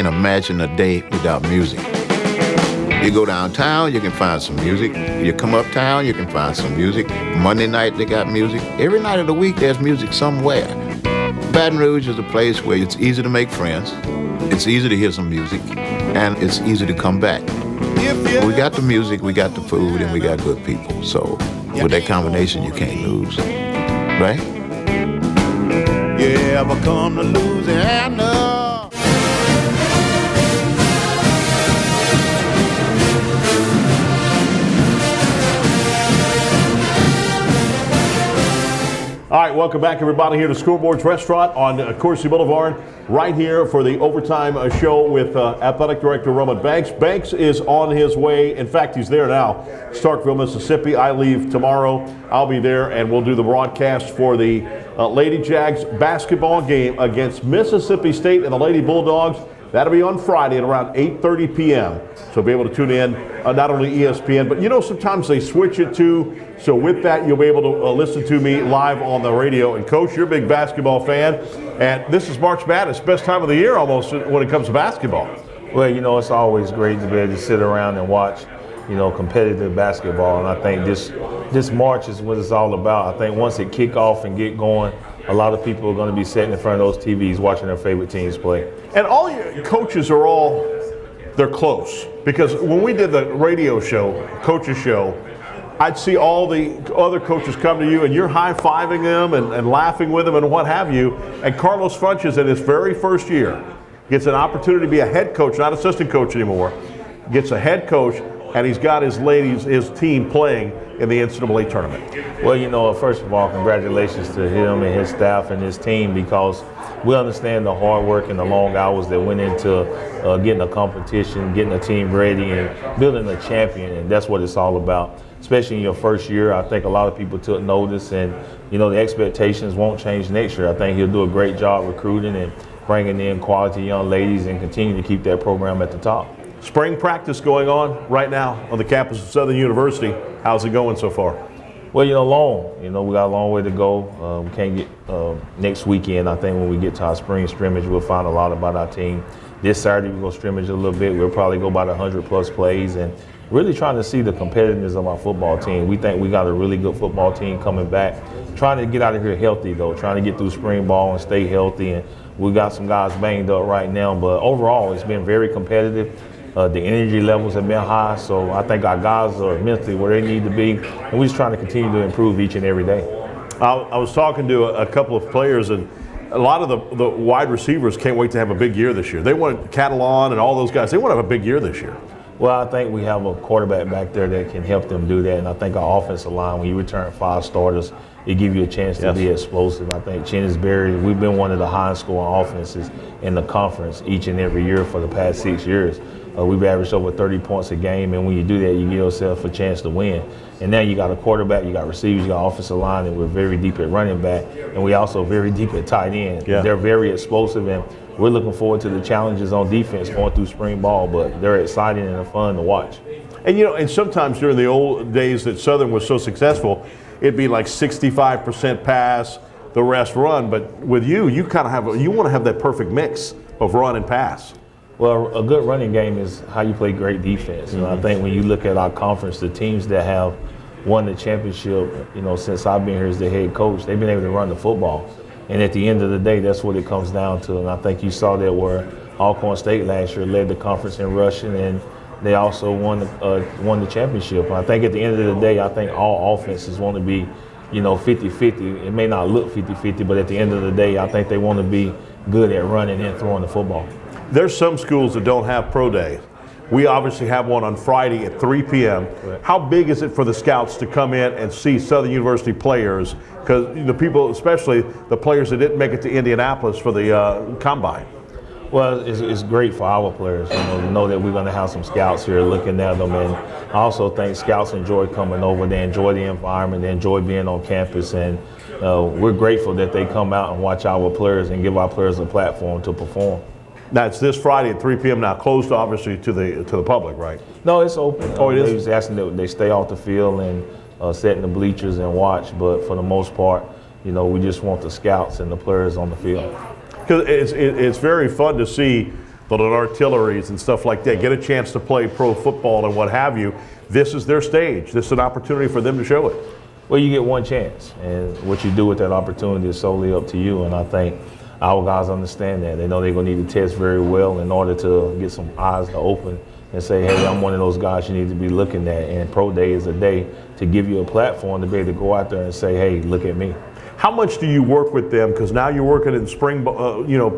Imagine a day without music. You go downtown, you can find some music. You come uptown, you can find some music. Monday night, they got music. Every night of the week, there's music somewhere. Baton Rouge is a place where it's easy to make friends, it's easy to hear some music, and it's easy to come back. We got the music, we got the food, and we got good people. So with that combination, you can't lose, right? You ever come to Louisiana? All right, welcome back, everybody, here to Scoreboard's Restaurant on Coursey Boulevard, right here for the Overtime Show with Athletic Director Roman Banks. Banks is on his way. In fact, he's there now, Starkville, Mississippi. I leave tomorrow. I'll be there, and we'll do the broadcast for the Lady Jags basketball game against Mississippi State and the Lady Bulldogs. That'll be on Friday at around 8:30 p.m. So be able to tune in, not only ESPN, but sometimes they switch it too. So with that, you'll be able to listen to me live on the radio. And Coach, you're a big basketball fan, and this is March Madness, best time of the year almost when it comes to basketball. Well, it's always great to be able to sit around and watch, competitive basketball. And I think this March is what it's all about. I think once it kick off and get going, a lot of people are going to be sitting in front of those TVs watching their favorite teams play. And all your coaches they're close. Because when we did the radio show, coaches show, I'd see all the other coaches come to you and you're high-fiving them and laughing with them and what have you. And Carlos Funches, in his very first year, gets an opportunity to be a head coach, not assistant coach anymore, gets a head coach, and he's got his team playing in the NCAA tournament. Well, first of all, congratulations to him and his staff and his team, because we understand the hard work and the long hours that went into getting a competition, getting a team ready, and building a champion, and that's what it's all about. Especially in your first year, I think a lot of people took notice, and the expectations won't change next year. I think he'll do a great job recruiting and bringing in quality young ladies and continue to keep that program at the top. Spring practice going on right now on the campus of Southern University. How's it going so far? Well, long. We got a long way to go. We can't get next weekend. I think when we get to our spring scrimmage, we'll find a lot about our team. This Saturday, we're going to scrimmage a little bit. We'll probably go about 100-plus plays and really trying to see the competitiveness of our football team. We think we got a really good football team coming back. Trying to get out of here healthy, though. Trying to get through spring ball and stay healthy. And we got some guys banged up right now. But overall, it's been very competitive. The energy levels have been high, so I think our guys are mentally where they need to be, and we're just trying to continue to improve each and every day. I was talking to a couple of players, and a lot of the wide receivers can't wait to have a big year this year. They want Catalan and all those guys. They want to have a big year this year. Well, I think we have a quarterback back there that can help them do that, and I think our offensive line, when you return 5 starters, it gives you a chance to be explosive. I think Chennisberry, we've been one of the highest scoring offenses in the conference each and every year for the past 6 years. We've averaged over 30 points a game, and when you do that, you give yourself a chance to win. And now you got a quarterback, you got receivers, you got offensive line, and we're very deep at running back, and we also very deep at tight end. Yeah. They're very explosive, and we're looking forward to the challenges on defense going through spring ball, but they're exciting and fun to watch. And and sometimes during the old days that Southern was so successful, it'd be like 65% pass, the rest run. But with you kind of you want to have that perfect mix of run and pass. Well, a good running game is how you play great defense. I think when you look at our conference, the teams that have won the championship, since I've been here as the head coach, they've been able to run the football. And at the end of the day, that's what it comes down to. And I think you saw that where Alcorn State last year, led the conference in rushing, and they also won the championship. And I think at the end of the day, I think all offenses want to be, 50-50. It may not look 50-50, but at the end of the day, I think they want to be good at running and throwing the football. There's some schools that don't have pro days. We obviously have one on Friday at 3 p.m. Right. How big is it for the scouts to come in and see Southern University players? Because the people, especially the players that didn't make it to Indianapolis for the combine. Well, it's great for our players, to know that we're going to have some scouts here looking at them. And I also think scouts enjoy coming over. They enjoy the environment. They enjoy being on campus. And we're grateful that they come out and watch our players and give our players a platform to perform. Now, it's this Friday at 3 p.m. now, closed obviously to the public, right? No, it's open. Oh, it is? They was asking that they stay off the field and sit in the bleachers and watch. But for the most part, we just want the scouts and the players on the field. Because it's very fun to see the artilleries and stuff like that get a chance to play pro football and what have you. This is their stage. This is an opportunity for them to show it. Well, you get one chance, and what you do with that opportunity is solely up to you. And I think our guys understand that. They know they're going to need to test very well in order to get some eyes to open and say, hey, I'm one of those guys you need to be looking at. And Pro Day is a day to give you a platform to be able to go out there and say, hey, look at me. How much do you work with them? Because now you're working in spring,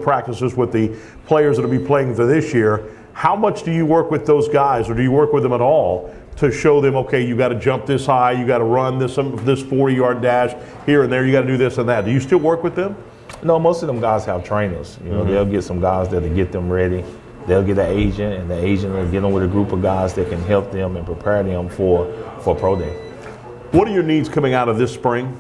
practices with the players that will be playing for this year. How much do you work with those guys, or do you work with them at all to show them, okay, you got to jump this high, you got to run this 40-yard dash here and there, you got to do this and that? Do you still work with them? No, most of them guys have trainers. They'll get some guys that'll get them ready. They'll get an agent, and the agent will get them with a group of guys that can help them and prepare them for Pro Day. What are your needs coming out of this spring?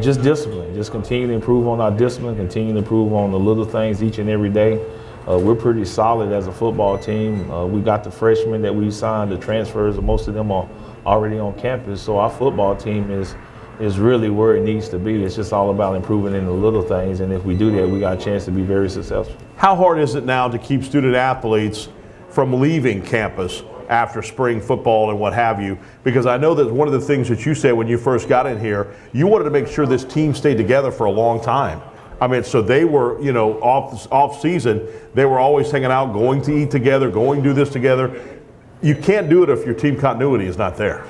Just discipline. Just continue to improve on our discipline, continue to improve on the little things each and every day. We're pretty solid as a football team. We got the freshmen that we signed, the transfers, most of them are already on campus. So our football team is really where it needs to be. It's just all about improving in the little things. And if we do that, we got a chance to be very successful. How hard is it now to keep student athletes from leaving campus after spring football and what have you? Because I know that one of the things that you said when you first got in here, you wanted to make sure this team stayed together for a long time. I mean, so they were, off season, they were always hanging out, going to eat together, going to do this together. You can't do it if your team continuity is not there.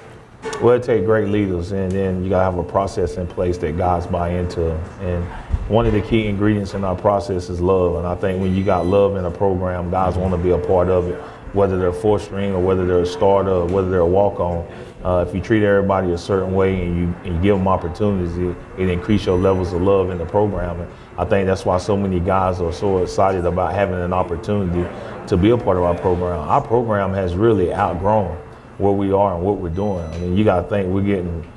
Well, it takes great leaders, and then you got to have a process in place that guys buy into. And one of the key ingredients in our process is love. And I think when you got love in a program, guys want to be a part of it, whether they're fourth string or whether they're a starter or whether they're a walk-on. If you treat everybody a certain way and you give them opportunities, it increases your levels of love in the program. And I think that's why so many guys are so excited about having an opportunity to be a part of our program. Our program has really outgrown where we are and what we're doing. I mean, you got to think we're getting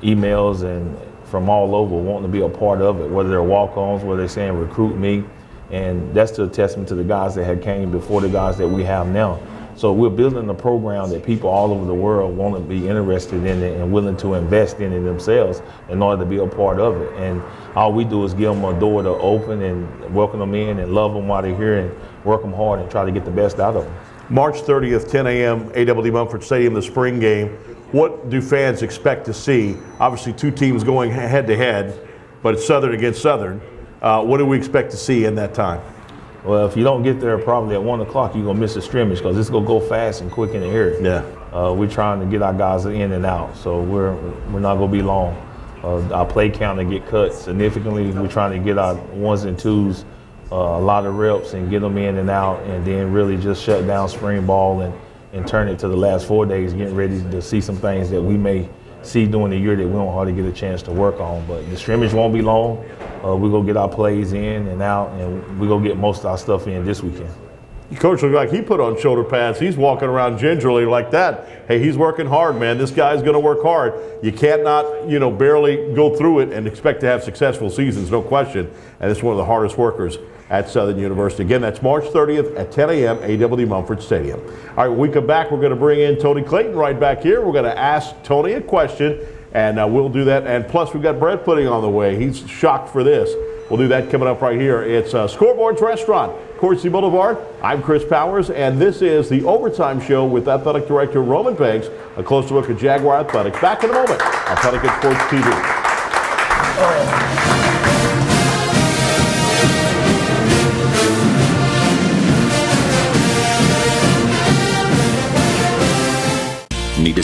emails and from all over wanting to be a part of it, whether they're walk-ons, whether they're saying recruit me. And that's to a testament to the guys that had came before the guys that we have now. So we're building a program that people all over the world want to be interested in it and willing to invest in it themselves in order to be a part of it. And all we do is give them a door to open and welcome them in and love them while they're here and work them hard and try to get the best out of them. March 30th, 10 a.m., AWD Mumford Stadium, the spring game. What do fans expect to see? Obviously, two teams going head-to-head, but it's Southern against Southern. What do we expect to see in that time? Well, if you don't get there probably at 1 o'clock, you're going to miss a scrimmage because it's going to go fast and quick in the air. Yeah. We're trying to get our guys in and out, so we're not going to be long. Our play count will get cut significantly. We're trying to get our ones and twos a lot of reps and get them in and out, and then really just shut down spring ball and turn it to the last 4 days, getting ready to see some things that we may see during the year that we don't hardly get a chance to work on. But the scrimmage won't be long. We're going to get our plays in and out, and we're going to get most of our stuff in this weekend. Coach looked like he put on shoulder pads. He's walking around gingerly like that. Hey, he's working hard, man. This guy's going to work hard. You can't not, barely go through it and expect to have successful seasons, no question. And it's one of the hardest workers at Southern University. Again, that's March 30th at 10 a.m., AWD Mumford Stadium. All right, when we come back, we're going to bring in Tony Clayton right back here. We're going to ask Tony a question, and we'll do that. And plus, we've got bread pudding on the way. He's shocked for this. We'll do that coming up right here. It's Scoreboards Restaurant, Coursey Boulevard. I'm Chris Powers, and this is the Overtime Show with Athletic Director Roman Banks. A closer look at Jaguar Athletics. Back in a moment on Pelican Sports TV.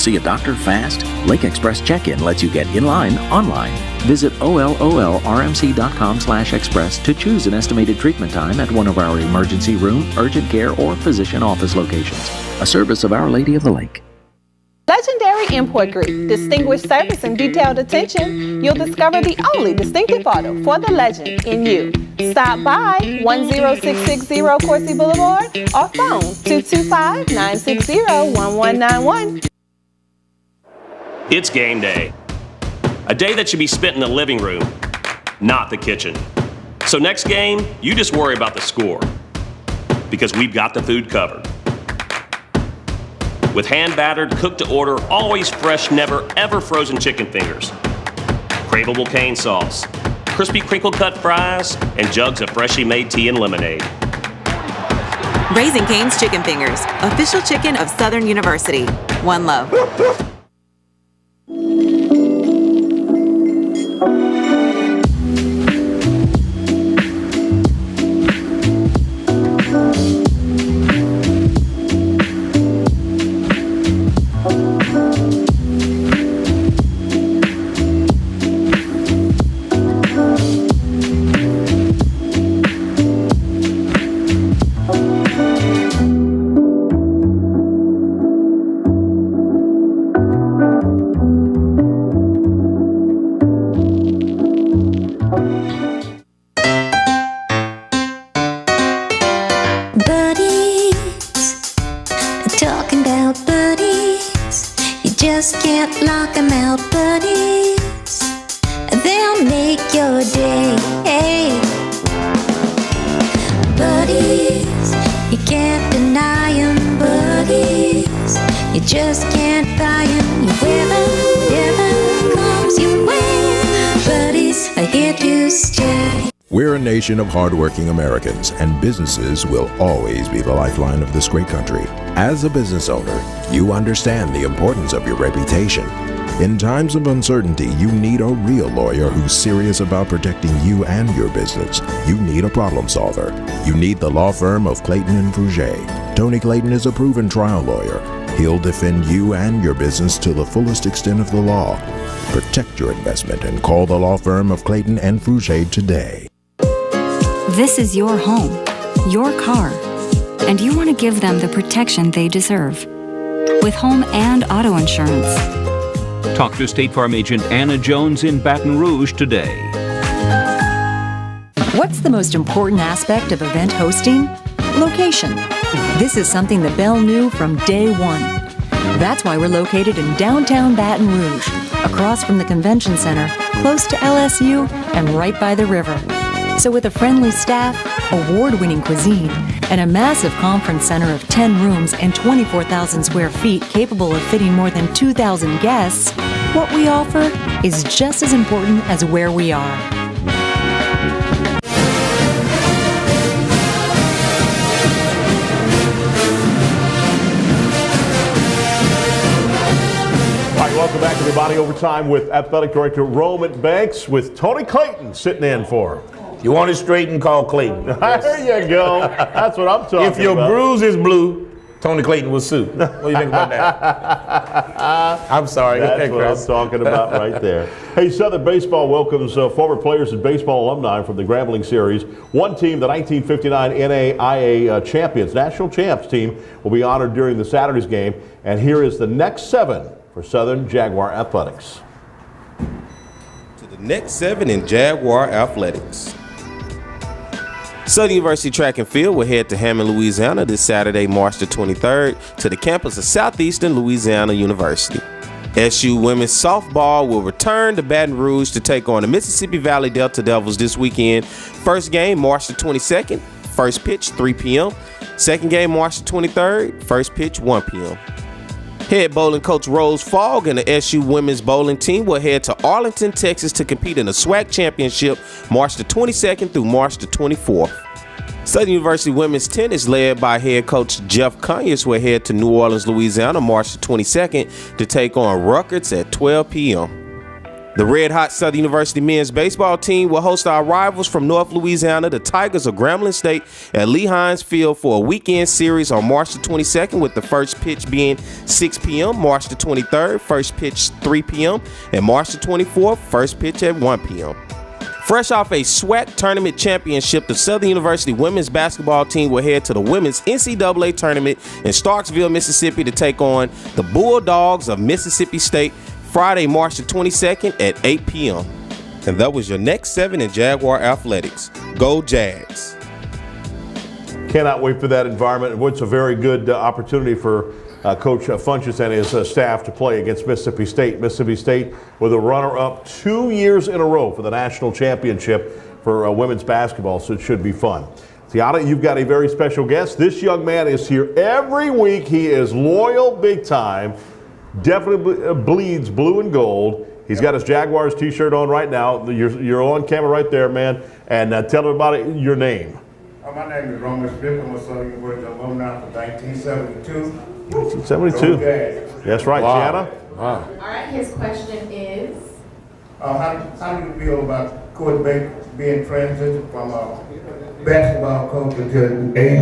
see a doctor fast? Lake Express Check-In lets you get in line online. Visit OLOLRMC.com/express to choose an estimated treatment time at one of our emergency room, urgent care, or physician office locations. A service of Our Lady of the Lake. Legendary Import Group. Distinguished service and detailed attention. You'll discover the only distinctive auto for the legend in you. Stop by 10660 Coursey Boulevard or phone 225-960-1191. It's game day. A day that should be spent in the living room, not the kitchen. So next game, you just worry about the score. Because we've got the food covered. With hand-battered, cooked-to-order, always fresh, never, ever frozen chicken fingers. Craveable cane sauce, crispy crinkle-cut fries, and jugs of freshly made tea and lemonade. Raising Cane's Chicken Fingers, official chicken of Southern University. One love. We're a nation of hardworking Americans, and businesses will always be the lifeline of this great country. As a business owner, you understand the importance of your reputation. In times of uncertainty, you need a real lawyer who's serious about protecting you and your business. You need a problem solver. You need the law firm of Clayton and Fruget. Tony Clayton is a proven trial lawyer. He'll defend you and your business to the fullest extent of the law. Protect your investment and call the law firm of Clayton and Fruget today. This is your home, your car, and you want to give them the protection they deserve. With home and auto insurance. Talk to State Farm agent Anna Jones in Baton Rouge today. What's the most important aspect of event hosting? Location. This is something the Bell knew from day one. That's why we're located in downtown Baton Rouge, across from the convention center, close to LSU, and right by the river. So with a friendly staff, award-winning cuisine, and a massive conference center of 10 rooms and 24,000 square feet capable of fitting more than 2,000 guests, what we offer is just as important as where we are. Welcome back, everybody. Overtime with Athletic Director Roman Banks with Tony Clayton sitting in for him. You want it straight and call Clayton. There you go. That's what I'm talking about. If your bruise is blue, Tony Clayton will sue. What do you think about that? I'm sorry. That's what I'm talking about right there. Hey, Southern Baseball welcomes former players and baseball alumni from the Grambling Series. One team, the 1959 NAIA champions, national champs team, will be honored during the Saturday's game. And here is the next 7 for Southern Jaguar Athletics. To the next 7 in Jaguar Athletics. Southern University Track and Field will head to Hammond, Louisiana this Saturday, March the 23rd, to the campus of Southeastern Louisiana University. SU women's softball will return to Baton Rouge to take on the Mississippi Valley Delta Devils this weekend. First game, March the 22nd, first pitch, 3 p.m. Second game, March the 23rd, first pitch, 1 p.m. Head bowling coach Rose Fogg and the SU women's bowling team will head to Arlington, Texas to compete in the SWAC Championship March the 22nd through March the 24th. Southern University women's tennis, led by head coach Jeff Conyers, will head to New Orleans, Louisiana March the 22nd to take on Rutgers at 12 p.m. The Red Hot Southern University men's baseball team will host our rivals from North Louisiana, the Tigers of Grambling State, at Lee Hines Field for a weekend series on March the 22nd, with the first pitch being 6 p.m., March the 23rd, first pitch 3 p.m., and March the 24th, first pitch at 1 p.m. Fresh off a SWAC tournament championship, the Southern University women's basketball team will head to the women's NCAA tournament in Starksville, Mississippi to take on the Bulldogs of Mississippi State Friday, March the 22nd at 8 p.m. And that was your next 7 in Jaguar Athletics. Go Jags. Cannot wait for that environment. It's a very good opportunity for Coach Funchess and his staff to play against Mississippi State. Mississippi State with a runner-up 2 years in a row for the national championship for women's basketball, so it should be fun. Tiana, you've got a very special guest. This young man is here every week. He is loyal big time. Definitely bleeds blue and gold. He's got his Jaguars t-shirt on right now. You're on camera right there, man. And tell everybody your name. My name is Roman Smith. I'm a Southern University alumni from 1972. 1972. That's right, Wow. Tiana. Wow. All right, his question is? How do you feel about Coach Banks being transitioned from a basketball coach into a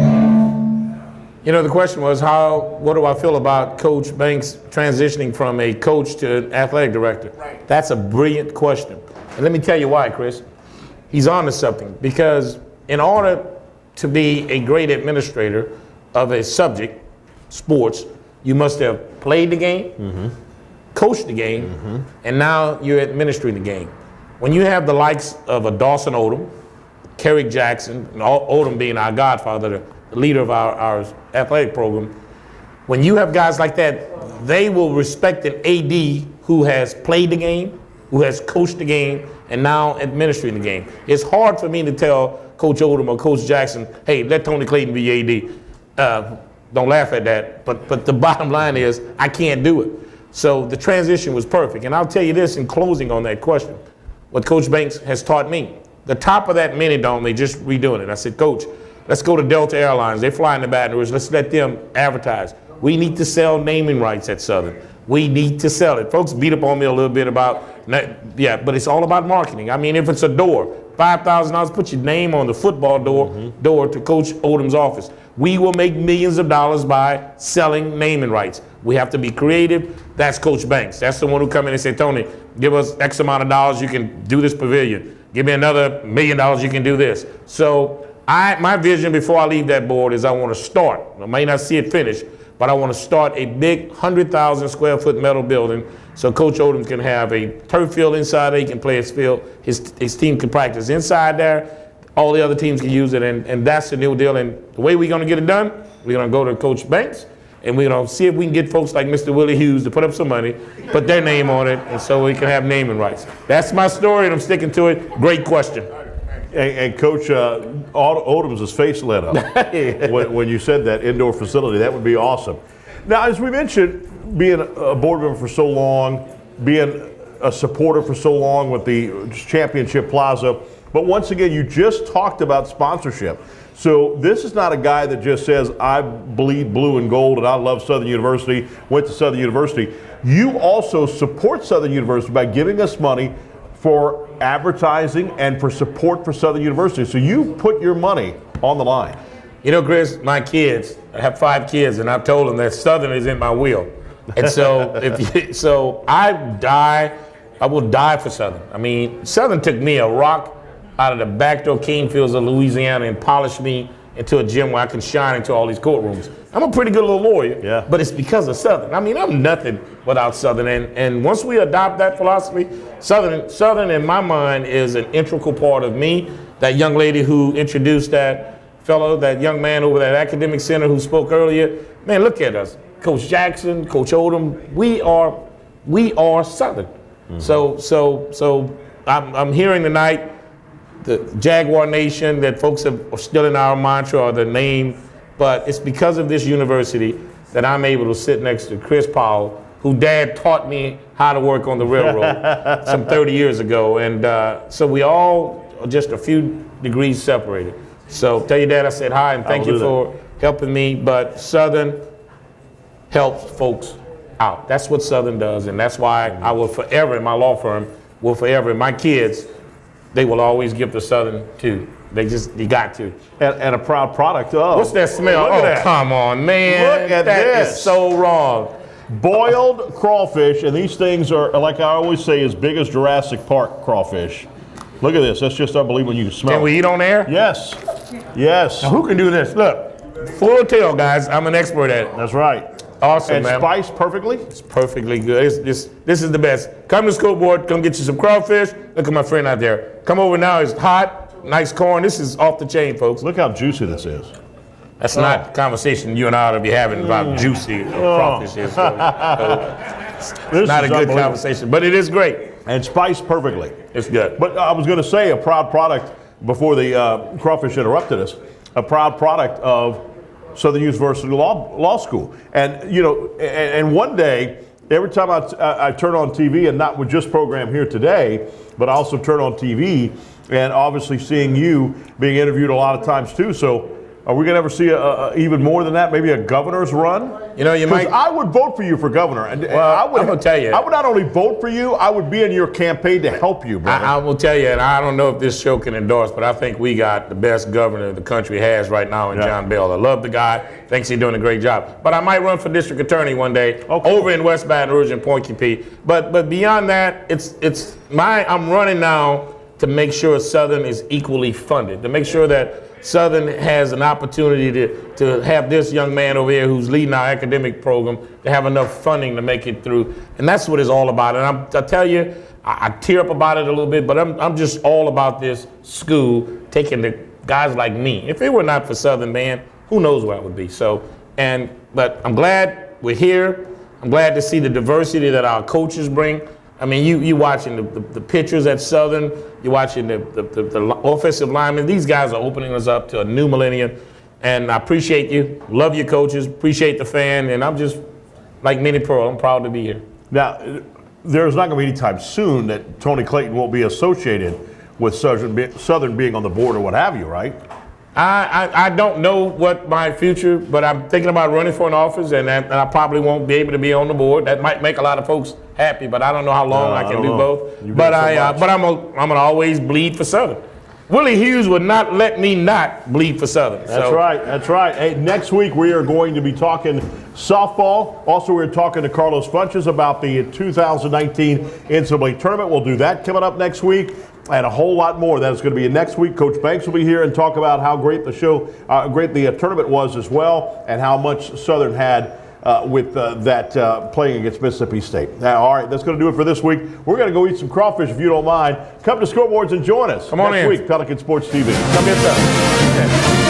You know, the question was, what do I feel about Coach Banks transitioning from a coach to an athletic director? Right. That's a brilliant question. And let me tell you why, Chris. He's on to something. Because in order to be a great administrator of a subject, sports, you must have played the game, coached the game, and now you're administering the game. When you have the likes of a Dawson Odom, Kerrick Jackson, and Odom being our godfather, the leader of our athletic program, when you have guys like that, they will respect an AD who has played the game, who has coached the game, and now administering the game. It's hard for me to tell Coach Odom or Coach Jackson, hey, let Tony Clayton be AD. Don't laugh at that, but the bottom line is I can't do it. So the transition was perfect. And I'll tell you this in closing on that question, what Coach Banks has taught me. The top of that mini dome, they just redoing it. I said, Coach, let's go to Delta Airlines. They fly in the Baton Rouge. Let's let them advertise. We need to sell naming rights at Southern. We need to sell it. Folks beat up on me a little bit about, yeah, but it's all about marketing. I mean, if it's a door, $5,000, put your name on the football door to Coach Odom's office. We will make millions of dollars by selling naming rights. We have to be creative. That's Coach Banks. That's the one who come in and say, Tony, give us X amount of dollars, you can do this pavilion. Give me another $1 million, you can do this. So my vision before I leave that board is I want to start. I may not see it finished, but I want to start a big 100,000 square foot metal building so Coach Odom can have a turf field inside there. He can play his field. His team can practice inside there. All the other teams can use it, and that's the new deal. And the way we're going to get it done, we're going to go to Coach Banks, and we're going to see if we can get folks like Mr. Willie Hughes to put up some money, put their name on it, and so we can have naming rights. That's my story, and I'm sticking to it. Great question. And Coach Odom's face lit up when you said that indoor facility. That would be awesome. Now, as we mentioned, being a board member for so long, being a supporter for so long with the Championship Plaza, but once again, you just talked about sponsorship. So this is not a guy that just says, I bleed blue and gold and I love Southern University, went to Southern University. You also support Southern University by giving us money for advertising and for support for Southern University. So you put your money on the line. You know, Chris, my kids, I have 5 kids, and I've told them that Southern is in my will. And so I will die for Southern. I mean, Southern took me a rock out of the backdoor cane fields of Louisiana and polished me into a gym where I can shine into all these courtrooms. I'm a pretty good little lawyer, but it's because of Southern. I mean, I'm nothing without Southern. And once we adopt that philosophy, Southern in my mind is an integral part of me. That young lady who introduced that fellow, that young man over at Academic Center who spoke earlier, man, look at us. Coach Jackson, Coach Odom, we are Southern. So I'm hearing tonight the Jaguar Nation, that folks are still in our mantra or the name, but it's because of this university that I'm able to sit next to Chris Powell, who Dad taught me how to work on the railroad some 30 years ago. And so we all are just a few degrees separated. So tell your dad I said hi and thank you for helping me, but Southern helps folks out. That's what Southern does, and that's why I will forever in my law firm will forever. My kids, they will always give to Southern too. You got to. And a proud product of. What's that smell? Look at Oh, that. come on, man. Look at That this. is so wrong. Boiled crawfish, and these things are, like I always say, as big as Jurassic Park crawfish. Look at this. That's just unbelievable when you smell. Can we eat on air? Yes. Yes. Now, who can do this? Look, full tail, guys. I'm an expert at it. That's right. Awesome, And man. spiced perfectly? It's perfectly good. This is the best. Come to the school board. Come get you some crawfish. Look at my friend out there. Come over now. It's hot, nice corn. This is off the chain, folks. Look how juicy this is. That's not the conversation you and I ought to be having about juicy crawfish is. It's not a good conversation, but it is great. And spiced perfectly. It's good. But I was going to say a proud product, before the crawfish interrupted us, a proud product of Southern University Law School. And, you know, and one day, every time I turn on TV, and not with just program here today, but I also turn on TV, and obviously seeing you being interviewed a lot of times too. So are we going to ever see even more than that? Maybe a governor's run? You know, you might. I would vote for you for governor. And Well, I'm going to tell you. I would not only vote for you, I would be in your campaign to help you, brother. I will tell you, and I don't know if this show can endorse, but I think we got the best governor the country has right now in John Bell. I love the guy. Thinks he's doing a great job. But I might run for district attorney one day over in West Baton Rouge and Point Competent. But beyond that, I'm running now to make sure Southern is equally funded, to make sure that Southern has an opportunity to have this young man over here who's leading our academic program to have enough funding to make it through. And that's what it's all about. And I tell you, I tear up about it a little bit, but I'm just all about this school taking the guys like me. If it were not for Southern, man, who knows where I would be. But I'm glad we're here. I'm glad to see the diversity that our coaches bring. I mean, you watching the pitchers at Southern, you're watching the offensive linemen. These guys are opening us up to a new millennium, and I appreciate you. Love your coaches, appreciate the fan, and I'm just, like Minnie Pearl, I'm proud to be here. Now, there's not going to be any time soon that Tony Clayton won't be associated with Southern being on the board or what have you, right? I don't know what my future, but I'm thinking about running for an office, and I probably won't be able to be on the board. That might make a lot of folks happy, but I don't know how long I can do both. But I'm gonna always bleed for Southern. Willie Hughes would not let me not bleed for Southern. That's right. That's right. Hey, next week we are going to be talking softball. Also, we're talking to Carlos Funches about the 2019 NCAA tournament. We'll do that coming up next week. And a whole lot more. That is going to be next week. Coach Banks will be here and talk about how great the tournament was as well, and how much Southern had with that playing against Mississippi State. Now, all right, that's going to do it for this week. We're going to go eat some crawfish if you don't mind. Come to Scoreboards and join us Come on next in. week. Pelican Sports TV. Come here, sir. Okay.